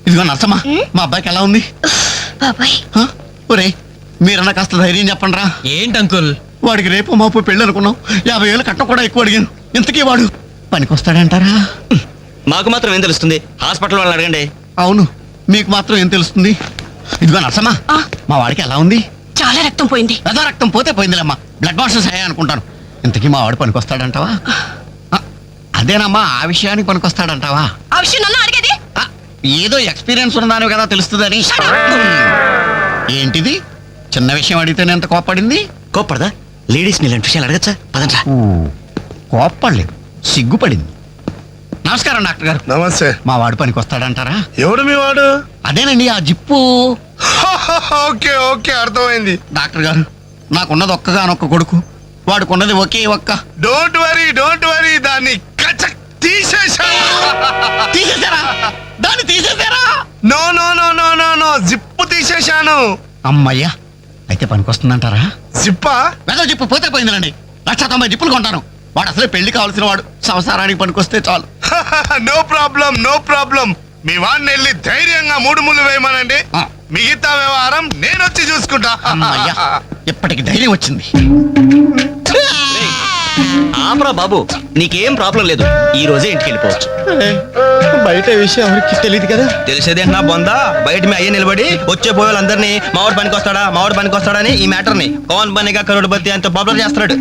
ఇదిగో నర్సమ్మా, మా అబ్బాయికి ఎలా ఉంది? బాబాయ్ ఒరే, మీరన్నా కాస్త ధైర్యం చెప్పండి రా. ఏంటి అంకుల్? వాడికి రేపు మాపు పెళ్ళి అనుకున్నాం. 50,000 కట్నం కూడా ఎక్కువ అడిగాను. ఇంతకీ వాడు పనికొస్తాడంటారా? మాకు మాత్రం ఏం తెలుస్తుంది? హాస్పిటల్ వాళ్ళని అడగండి. అవును, మీకు మాత్రం ఏం తెలుస్తుంది? ఇదిగో నర్సమ్మా, మా వాడికి ఎలా ఉంది? చాలా రక్తం పోయింది. రథ రక్తం పోతే పోయిందిలేమ్మా, బ్లడ్ వాషెస్ అయ్యాయి అనుకుంటాను. ఇంతకీ మా వాడు పనికొస్తాడంటావా? అదేనమ్మా, ఆ విషయానికి పనికొస్తాడంటావా? ఆ విషయం నన్ను అడిగేది? ఏదో ఎక్స్పీరియన్స్ ఉన్నదాని కదా తెలుస్తుందని. ఏంటిది? చిన్న విషయం అడిగితేనే ఎంత కోప్పడింది? కోప్పడదా? లేడీస్ ఇలాంటి విషయాలు అడగచ్చా? పదండ్రా. కోప్పడలేదు, సిగ్గుపడింది. నమస్కారం డాక్టర్ గారు. నమస్తే. మా వాడు పనికొస్తాడంటారా? ఎవడు మీ వాడు? అదేనండి, ఆ జిప్పు. ఓకే ఓకే, అర్థమైంది. డాక్టర్ గారు, నాకున్నది ఒక్కగానొక్క కొడుకు, వాడుకున్నది ఒకే ఒక్క. డోంట్ వరీ, దాన్ని కచక్ తీసేశాను. తీసేశారా? దాన్ని తీసేశారా? No no no no no no, zip తీసేశాను. అమ్మయ్యా, అయితే పనికొస్తుందంటారా? జిప్పా? వెద జిప్పు పోతే పోయిందిలండి. 190 జిప్పులు కొంటాను. వాడు అసలే పెళ్లి కావాల్సిన వాడు, సంసారానికి పనికొస్తే చాలు. No problem. మీ వాడిని వెళ్ళి ధైర్యంగా 3 ముళ్ళు వేయమనండి. మిగతా వ్యవహారం నేను వచ్చి చూసుకుంటా. అమ్మయ్యా, ఇప్పటికి ధైర్యం వచ్చింది. ఆపరా బాబు, నీకేం ప్రాబ్లం లేదు. ఈ రోజే ఇంటికి వెళ్ళిపోవచ్చు. బయట విషయం ఎవరికి తెలియదు కదా. తెలిసేదేంటా బొందా? బయట మీ అయ్యే నిలబడి వచ్చే పోయే వాళ్ళందరినీ మావాడు పనికి వస్తాడా అని ఈ మ్యాటర్ ని కౌన్ బనేగా కరోడ్పతి అంత పాపులర్ చేస్తున్నాడు.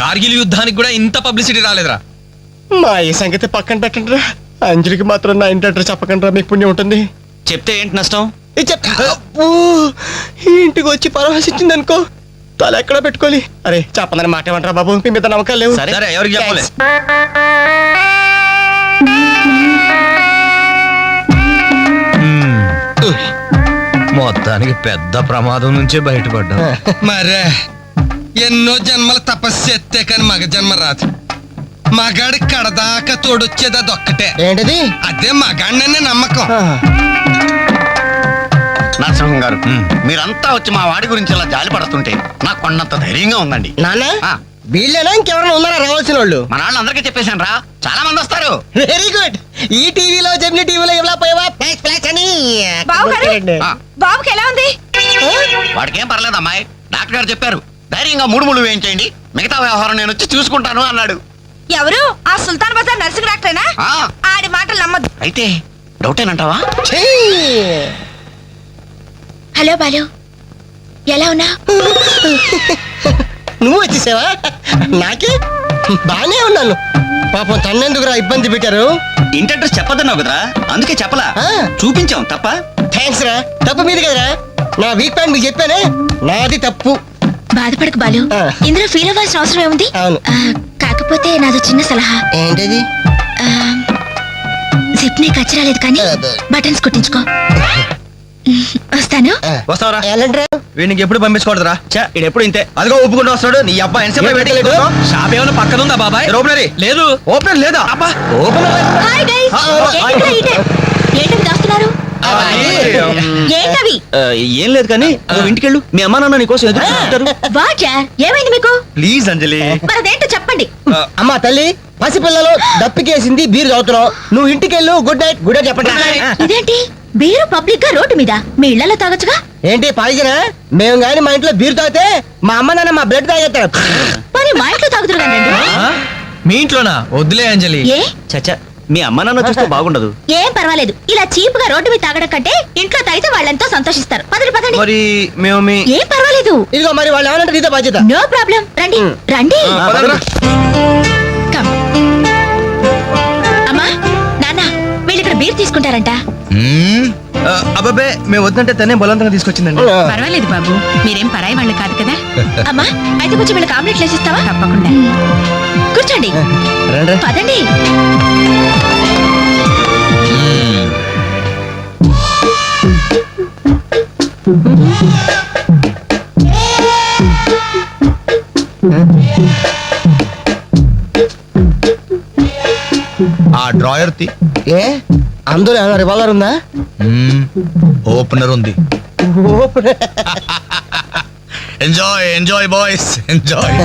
కార్గిల్ యుద్ధానికి కూడా ఇంత పబ్లిసిటీ రాలేదురా. మా ఈ సంగతి పక్కన పెట్టండి రా. అంజలికి మాత్రం నా ఇంటి అడ్రస్ చెప్పకండి రా, మీకు పుణ్యం ఉంటుంది. చెప్తే ఏంటి నష్టం? ఇంటికి వచ్చి పరామర్శించింది అనుకో, తల ఎక్కడ పెట్టుకోవాలి. అరే చెప్పదని మాట ఏమంటారా బాబు, మీ మీద నమ్మకాలు లేవు. సరే ఎవరికి చెప్పలే. మొత్తానికి పెద్ద ప్రమాదం నుంచే బయటపడ్డా. మరే ఎన్నో జన్మల తపస్సు ఎత్తే కానీ మగ జన్మ రాదు. మగాడి కడదాకా తోడొచ్చేది అదొక్కటే. ఏంటిది? అదే మగాడిననే నమ్మకం. నరసింహం గారు, మీరంతా వచ్చి మా వాడి గురించి ఇలా జాలి పడుతుంటే నాకు కొన్నంత ధైర్యంగా ఉందండి. నాన్న, వీళ్ళేనా ఇంకెవరైనా ఉన్నారా రావాల్సిన వాళ్ళు? మన వాళ్ళందరికీ చెప్పేశాను రా, చాలా మంది వస్తారు. Very good. ఈ టీవీలో జెమిని టీవీలో ఎవలా పోయావా అని. బాబుకి ఎలా ఉంది? వాడికేం పర్లేదు అమ్మాయి, డాక్టర్ గారు చెప్పారు ధైర్యంగా 3 ముళ్ళు వేయించేయండి, మిగతా వ్యవహారం నేను వచ్చి చూసుకుంటాను అన్నాడు. ఎవరు? ఆ సుల్తాన్ బజార్ నర్సింగ్ డాక్టరేనా? ఆడి మాటలు నమ్మద్దు. అయితే డౌటేనంటావా? హలో బాలు, ఎలా ఉన్నా? నువ్వు వచ్చేసావా? నాకే బానే ఉన్నాను. పాపం తన్నెందుకురా ఇబ్బంది పెట్టారు? ఇంటి అడ్రస్ చెప్పదన్నావు కదరా, అందుకే చెప్పలా. చూపించాం తప్ప. థ్యాంక్స్ రా. తప్పు మీది కదరా, నా వీక్ పాయింట్ మీకు చెప్పానే, నాది తప్పు. బాధపడకు బాలు, ఇందులో ఫీల్ అవ్వాల్సిన అవసరం ఏముంది? అవును. కాకపోతే నాది చిన్న సలహా. ఏంటది? జిప్ ని కచ్చరాలేదు కానీ బటన్స్ కుట్టించుకో. వస్తాను. వస్తావరా? ఎలాంటిరా? వీడికి ఎప్పుడు పంపించకూడదురా. ఎప్పుడు ఇంతే. అదిగో ఒప్పుకుంటూ వస్తాడు నీ అబ్బాయి. షాప్ ఏమైనా పక్కన ఉందా బాబాయ్? ఓపెనరీ లేదు. ఓపెనర్ లేదా? అబ్బా ఓపెనర్. హాయ్ గైస్, ఏంటవి దాస్తున్నారు? ఏంటవి? ఏం లేదు కానీ నువ్వు ఇంటికెళ్ళు, మీ అమ్మా నాన్న నీకోసం ఎదురు చూస్తారు. వాట్ యార్, ఏమైంది మీకు? ప్లీజ్ అంజలి. మరదేంటో చెప్పండి. అమ్మా తల్లి, పసిపిల్లలు దప్పికేసింది, బీరు తాగుతున్నావు. నువ్వు ఇంటికెళ్ళు. గుడ్ నైట్ చెప్పండి. ఇదేంటి బీరు పబ్లిక్ గా రోడ్డు మీద? మీ ఇళ్లలో తాగొచ్చుగా. ఏంటి పాయిజనా? మేము గాని మా ఇంట్లో బీరు తాగితే మా అమ్మ నాన్న మా బ్లడ్ తాగేస్తారు. మరి మా ఇంట్లో తాగుతురు కానీ. మీ ఇంట్లోనా? వద్దులే అంజలి. ఏ చచ్చా, మీ అమ్మ నాన్న చూస్తే బాగుండదు. ఏం పర్వాలేదు, ఇలా చీప్ గా రోడ్డు మీద తాగడం కంటే ఇంట్లో తాగితే వాళ్ళెంతో సంతోషిస్తారు. పదండి. మరి మేము ఏం పర్వాలేదు. ఇదిగో మరి వాళ్ళు ఏమనంటే నీతో బాధ్యత. No problem. రండి రండి. Come. అమ్మా నాన్న, వీళ్ళు ఇక్కడ బీర్ తీసుకుంటారంట. అబ్బాబే, మేము వద్దంటే తనే బలవంతంగా తీసుకొచ్చిందండి. పర్వాలేదు బాబు, మీరేం పరాయి వాళ్ళు కాదు కదా. అమ్మా, అయితే కొంచెం వీళ్ళకి ఆమ్లెట్ వేసిస్తావా? తప్పకుండా. కూర్చోండి. పదండి. ఆ డ్రాయర్ తి. ఏ అందులో ఏమైనా రివాల్వర్ ఉందా? ఓపెనర్ ఉంది. Enjoy boys, enjoy.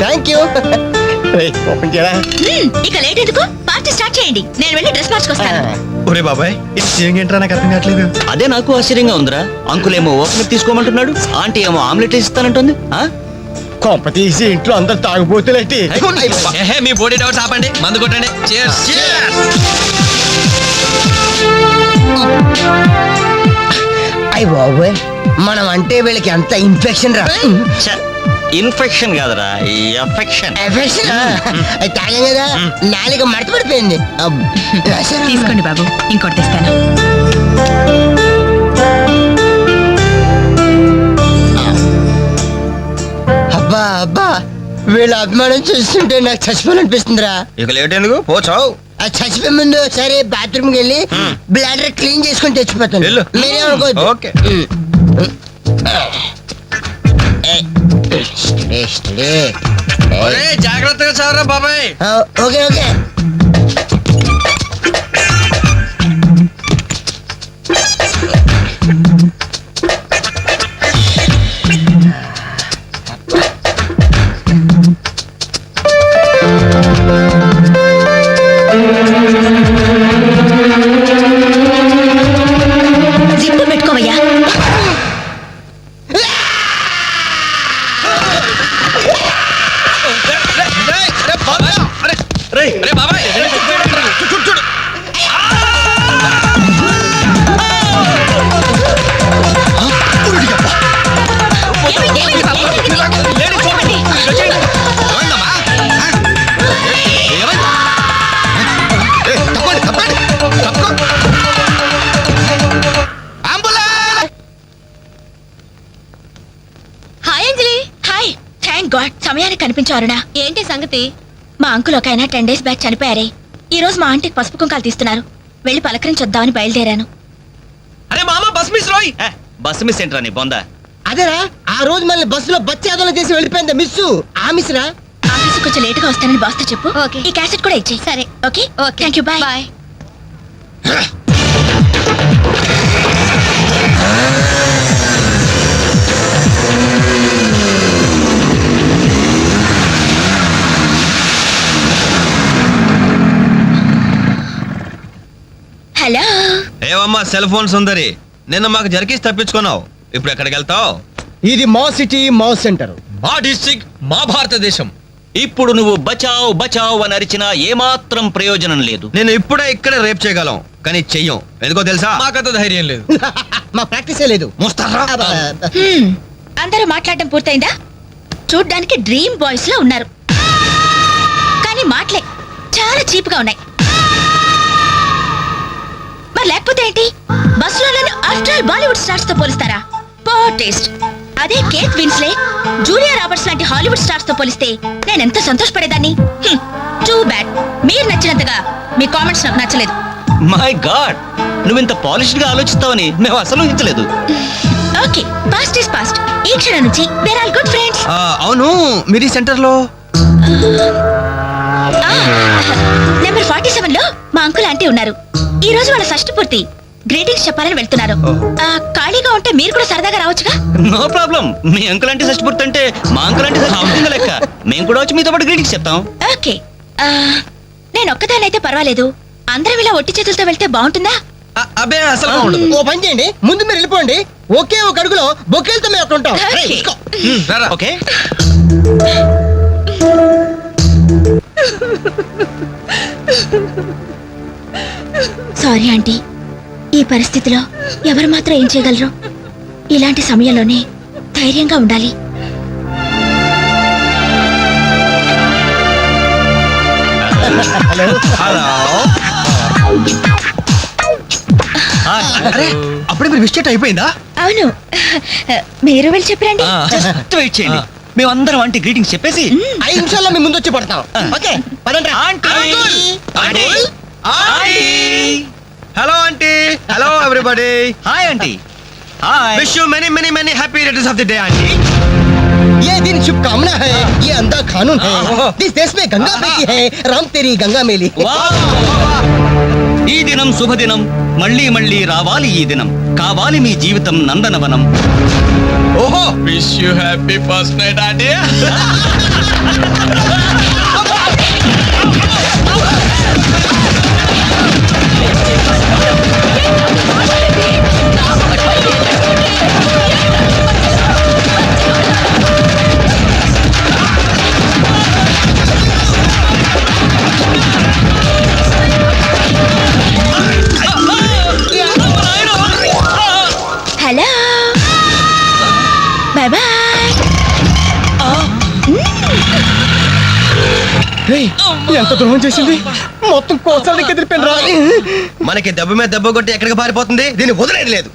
Thank you. Open చేయరా? ఇక లేట్ ఎందుకు? పార్టీ పార్టీ స్టార్ట్ చేయండి, నేను వెళ్ళి డ్రెస్ మార్చుకొస్తాను. ఒరే బాబాయ్ ఇది సేవింగ్ ఏంట్రా నాకు అర్థం కావట్లేదు. అదే నాకు ఆశ్చర్యంగా ఉందిరా. అంకుల్ ఏమో ఓపెన్ తీసుకోమంటున్నాడు, ఆంటీ ఏమో ఆమ్లెట్ ఇస్తానంటుంది. ఆ? కొంప తీసి ఇంట్లో అందరు తాగుపోతులేంటి? మీ బాడీ డౌట్స్ ఆపండి, మందు కొట్టండి. Cheers. అయ్య బాబోయ్, మనం అంటే వీళ్ళకి ఎంత ఇన్ఫెక్షన్ రా. ఛ, ఇన్ఫెక్షన్ కాదురా, ఈ అఫెక్షన్. ఎఫెక్షన్ అది తాగాం కదా, నాలుగు మడత పడిపోయింది. తీసుకోండి బాబు, ఇంకోటి తెస్తాను. అబ్బా అబ్బా, వీళ్ళ అభిమానం చూస్తుంటే నాకు చచ్చిపోవాలనిపిస్తుందిరా. ఇక లేట్ ఎందుకు పోచావు. అది చచ్చిపోయే ముందు సరే బాత్రూమ్కి వెళ్ళి బ్లాడర్ క్లీన్ చేసుకొని తెచ్చిపోతాను. వెళ్ళు. మీరేమనుకోవద్దు. ఓకే. జాగ్రత్తగా చావరా బాబాయ్. Okay okay. జిప్పు పెట్టుకోవయ్యా. అరే బాబాయ్ చూడు. ఏమైంది బాబు? ఏమైంది? ఏమైందమ్మా? ఏమైంది? తప్పండి తప్పండి తప్పుకో. అంబులెన్స్! హాయ్ అంజలి. హాయ్. థ్యాంక్ గాడ్ సమయానికి కనిపించావు అరుణ. ఏంటి సంగతి? మా అంకుల్ ఒక ఆయన 10 days బ్యాక్ చనిపోయారే. ఈ రోజు మా ఆంటీకి పసుపు కుంకాలు తీస్తున్నారు. వెళ్ళి పలకరించొద్దామని బయలుదేరాను. అరే మామ బస్ మిస్ రోయ్. బస్సు మిస్ ఏంట్రా నీ బొందా? అదేరా, ఆ రోజు మళ్ళీ బస్సులో బచ్చాదోళన చేసి వెళ్ళిపోయింది మిస్. ఆ మిస్ రా. ఆఫీస్ కొంచెం లేటుగా వస్తానని బాస్తో చెప్పు. ఈ క్యాసెట్ కూడా ఇచ్చేయి. సరే okay. Thank you. Bye bye. Hello. ఏవమ్మా సెల్ ఫోన్ సుందరి, నిన్న మాకు జరికేసి తప్పించుకున్నావు, ఇప్పుడు ఎక్కడికి వెళ్తావు? ఇది మా సిటీ, మా సెంటర్. మా డిస్ట్రిక్ట్, మా భారతదేశం. ఇప్పుడు నువ్వు బచావ్ బచావ్ అని అరిచినా ఏమాత్రం ప్రయోజనం లేదు. నేను ఇప్పుడే ఇక్కడే రేప్ చేయగలం, కానీ చెయ్యం. ఎందుకో తెలుసా? మాకంత ధైర్యం లేదు. మా ప్రాక్టీసే లేదు. మోస్తారా? అందరూ మాట్లాడడం పూర్తయిందా? చూడ్డానికి డ్రీమ్ బాయ్స్ లో ఉన్నారు, కానీ మాటలే చాలా చీప్ గా ఉన్నాయి. మరి లేకపోతే ఏంటి? బస్సులో ఆఫ్టర్ ఆల్ బాలీవుడ్ స్టార్స్ తో పోలిస్తారా? Poor taste. అదే కేట్ విన్స్లే, జూలియా రాబర్ట్స్ లాంటి హాలీవుడ్ స్టార్స్ తో పోలిస్తే నేను ఎంత సంతోషపడేదాన్ని. Too bad. మీరు నచ్చినంతగా మీ కామెంట్స్ నాకు నచ్చలేదు. మై గాడ్, నువ్వు ఇంత పాలిష్డ్ గా ఆలోచిస్తావని మేము అసలు ఊహించలేదు. Okay, past is past. ఈ క్షణం నుంచి వేర్ ఆల్ గుడ్ ఫ్రెండ్స్. అవును, మీరు ఈ సెంటర్ లో నెంబర్ 47 లో మా అంకుల్ ఆంటీ ఉన్నారు. ఈ రోజు వాళ్ళ షష్ఠి పూర్తి. గ్రీటింగ్స్ చెప్పాలని వెళ్తున్నారు. ఖాళీగా ఉంటే మీరు కూడా సరదాగా రావచ్చుగా. No problem. మీ అంకుల్ అంటే షష్టి అంటే మా అంకుల్ అంటే షష్టి లెక్క. మేము కూడా వచ్చి మీతో పాటు గ్రీటింగ్స్ చెప్తాం. ఓకే. నేను ఒక్కదానైతే పర్వాలేదు. అందరం ఇలా ఒట్టి చేతులతో వెళ్తే బాగుంటుందా? అబ్బే అసలు ఉండదు. ఓ పని చేయండి, ముందు మీరు వెళ్ళిపోండి. ఒకే ఒక అడుగులో బొక్కేలతో మేము అక్కడ ఉంటాం. రేయ్, తీసుకో. రారా. ఓకే. సారీ ఆంటీ, ఈ పరిస్థితిలో ఎవరు మాత్రం ఏం చేయగలరు? ఇలాంటి సమయంలోనే ధైర్యంగా ఉండాలి. హలో. అరే, అప్పుడే మీరు మిస్టేక్ అయిపోయిందా? అవును, మీరు వెళ్ళి చెప్పరండి. జస్ట్ వెయిట్ చేయండి, మేమందరం ఆంటీ గ్రీటింగ్స్ చెప్పేసి 5 నిమిషాల్లో మీ ముందు వచ్చి పడతాం. ఓకే, పదండి. Hello aunty. Hello everybody. Hi aunty. Hi. Wish you many many many happy returns of the day aunty. ये दिन शुभकामना है, ये अंधा कानून है. इस देश में गंगा बहती है, राम तेरी गंगा मेली. ఈ దినం శుభదినం, మళ్ళీ మళ్ళీ రావాలి ఈ దినం, కావాలి మీ జీవితం నందనవనం. ఓహో, wish you happy first night aunty. ఎంత ద్రోహం చేసింది మొత్తం కోసాలకి ఎదిరిపోయిన రా మనకి దెబ్బ మీద దెబ్బ కొట్టి ఎక్కడికి పారిపోతుంది దీన్ని వదిలేదు లేదు